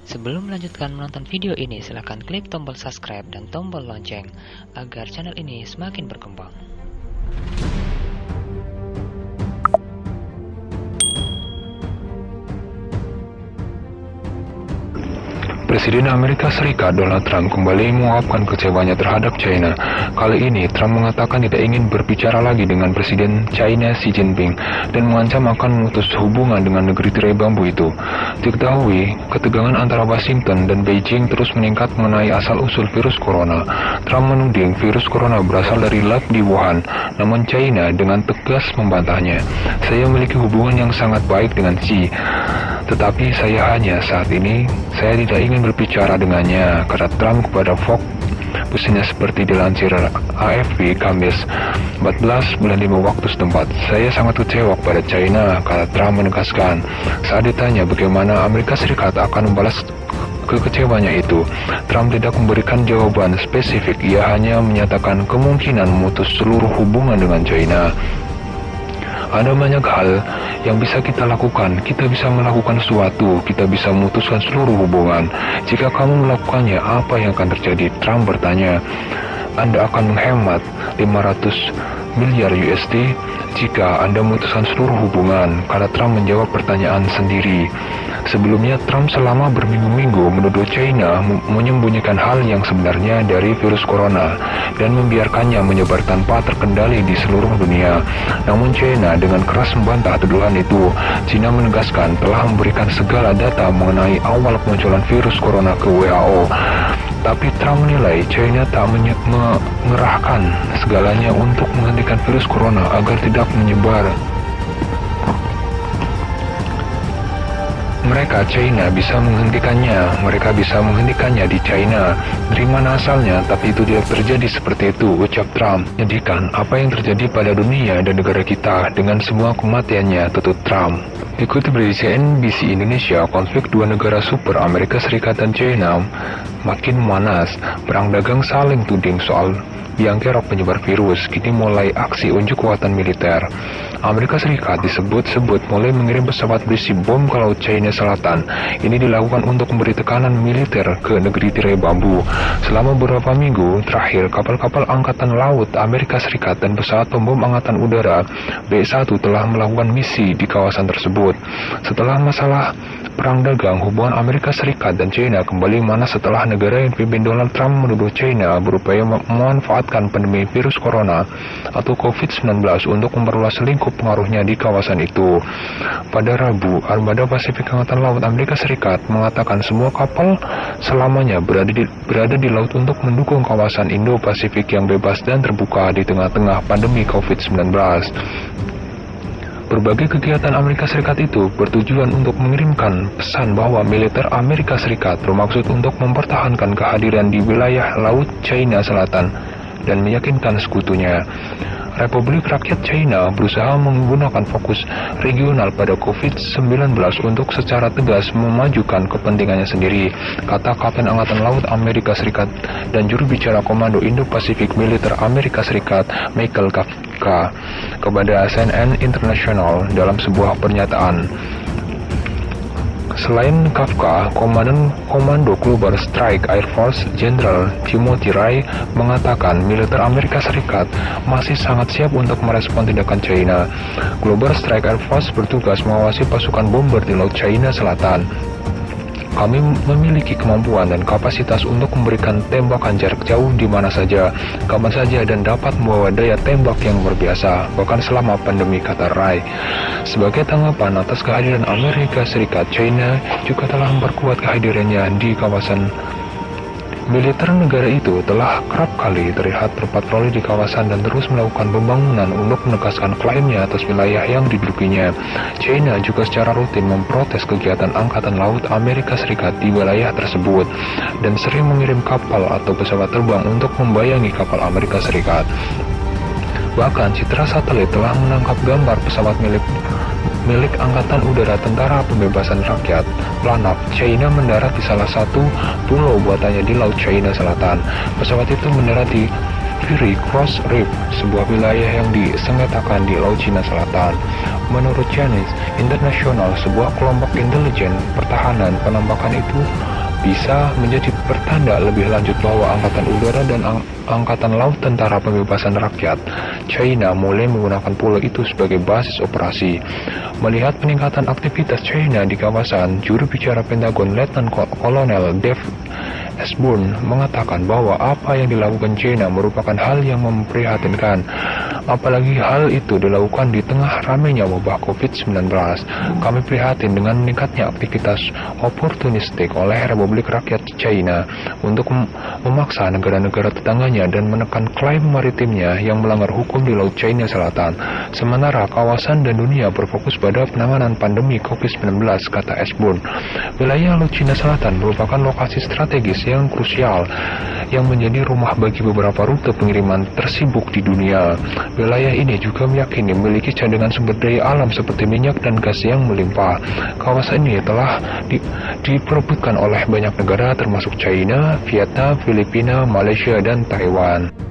Sebelum melanjutkan menonton video ini, silakan klik tombol subscribe dan tombol lonceng agar channel ini semakin berkembang. Presiden Amerika Serikat Donald Trump kembali mengungkapkan kecewanya terhadap China. Kali ini, Trump mengatakan tidak ingin berbicara lagi dengan Presiden China Xi Jinping dan mengancam akan memutus hubungan dengan negeri tirai bambu itu. Diketahui, ketegangan antara Washington dan Beijing terus meningkat mengenai asal-usul virus corona. Trump menuding virus corona berasal dari lab di Wuhan, namun China dengan tegas membantahnya. Saya memiliki hubungan yang sangat baik dengan Xi, tetapi saya tidak ingin berbicara dengannya, kata Trump kepada Fox. Busnya seperti dilansir AFP Kamis 14 bulan 5 waktu setempat. Saya sangat kecewa kepada China, kata Trump menegaskan. Saat ditanya bagaimana Amerika Serikat akan membalas kekecewanya itu, Trump tidak memberikan jawaban spesifik. Ia hanya menyatakan kemungkinan memutus seluruh hubungan dengan China. Ada banyak hal yang bisa kita lakukan. Kita bisa melakukan sesuatu, kita bisa memutuskan seluruh hubungan. Jika kamu melakukannya, apa yang akan terjadi? Trump bertanya. Anda akan menghemat 500 miliar USD jika Anda memutuskan seluruh hubungan, kata Trump menjawab pertanyaan sendiri. Sebelumnya, Trump selama berminggu-minggu menuduh China menyembunyikan hal yang sebenarnya dari virus corona dan membiarkannya menyebar tanpa terkendali di seluruh dunia. Namun China dengan keras membantah tuduhan itu. China menegaskan telah memberikan segala data mengenai awal kemunculan virus corona ke WHO. Tapi Trump menilai China tak mengerahkan segalanya untuk menghentikan virus corona agar tidak menyebar. China bisa menghentikannya di China. Dari mana asalnya, tapi itu tidak terjadi seperti itu, ucap Trump. Menyedihkan apa yang terjadi pada dunia dan negara kita dengan semua kematiannya, tutur Trump. Dikutip dari CNBC Indonesia, konflik dua negara super Amerika Serikat dan China makin memanas. Perang dagang saling tuding soal biang kerok penyebar virus, kini mulai aksi unjuk kekuatan militer. Amerika Serikat disebut-sebut mulai mengirim pesawat berisi bom ke Laut China Selatan. Ini dilakukan untuk memberi tekanan militer ke negeri tirai bambu. Selama beberapa minggu terakhir, kapal-kapal Angkatan Laut Amerika Serikat dan pesawat pembom Angkatan Udara B-1 telah melakukan misi di kawasan tersebut. Setelah masalah perang dagang, hubungan Amerika Serikat dan China kembali memanas setelah negara yang dipimpin Donald Trump menuduh China berupaya memanfaatkan pandemi virus corona atau COVID-19 untuk memperluas lingkup pengaruhnya di kawasan itu. Pada Rabu, Armada Pasifik Angkatan Laut Amerika Serikat mengatakan semua kapal selamanya berada di laut untuk mendukung kawasan Indo-Pasifik yang bebas dan terbuka di tengah-tengah pandemi COVID-19. Berbagai kegiatan Amerika Serikat itu bertujuan untuk mengirimkan pesan bahwa militer Amerika Serikat bermaksud untuk mempertahankan kehadiran di wilayah Laut China Selatan dan meyakinkan sekutunya. Republik Rakyat China berusaha menggunakan fokus regional pada COVID-19 untuk secara tegas memajukan kepentingannya sendiri, kata Kapten Angkatan Laut Amerika Serikat dan juru bicara Komando Indo-Pasifik Militer Amerika Serikat Michael Kafka kepada CNN International dalam sebuah pernyataan. Selain Kafka, Komando Global Strike Air Force Jenderal Timothy Ray mengatakan militer Amerika Serikat masih sangat siap untuk merespon tindakan China. Global Strike Air Force bertugas mengawasi pasukan bomber di Laut China Selatan. Kami memiliki kemampuan dan kapasitas untuk memberikan tembakan jarak jauh di mana saja, kapan saja, dan dapat membawa daya tembak yang luar biasa, bahkan selama pandemi, kata Ray. Sebagai tanggapan atas kehadiran Amerika Serikat, China juga telah memperkuat kehadirannya di kawasan. Militer negara itu telah kerap kali terlihat berpatroli di kawasan dan terus melakukan pembangunan untuk menegaskan klaimnya atas wilayah yang didudukinya. China juga secara rutin memprotes kegiatan Angkatan Laut Amerika Serikat di wilayah tersebut dan sering mengirim kapal atau pesawat terbang untuk membayangi kapal Amerika Serikat. Bahkan citra satelit telah menangkap gambar pesawat milik Angkatan Udara Tentara Pembebasan Rakyat Lanaf China mendarat di salah satu pulau buatannya di Laut China Selatan. Pesawat itu mendarat di Fury Cross Reef, sebuah wilayah yang disengketakan di Laut Cina Selatan. Menurut Chinese International, sebuah kelompok intelijen pertahanan, penembakan itu bisa menjadi pertanda lebih lanjut bahwa Angkatan Udara dan Angkatan Laut Tentara Pembebasan Rakyat China mulai menggunakan pulau itu sebagai basis operasi. Melihat peningkatan aktivitas China di kawasan, juru bicara Pentagon Letnan Kolonel Dave Esburn mengatakan bahwa apa yang dilakukan China merupakan hal yang memprihatinkan. Apalagi hal itu dilakukan di tengah ramainya wabah COVID-19. Kami prihatin dengan meningkatnya aktivitas oportunistik oleh Republik Rakyat China untuk memaksa negara-negara tetangganya dan menekan klaim maritimnya yang melanggar hukum di Laut China Selatan. Sementara kawasan dan dunia berfokus pada penanganan pandemi COVID-19, kata Esburn. Wilayah Laut China Selatan merupakan lokasi strategis yang krusial yang menjadi rumah bagi beberapa rute pengiriman tersibuk di dunia. Wilayah ini juga meyakini memiliki cadangan sumber daya alam seperti minyak dan gas yang melimpah. Kawasan ini telah diperebutkan oleh banyak negara termasuk China, Vietnam, Filipina, Malaysia, dan Taiwan.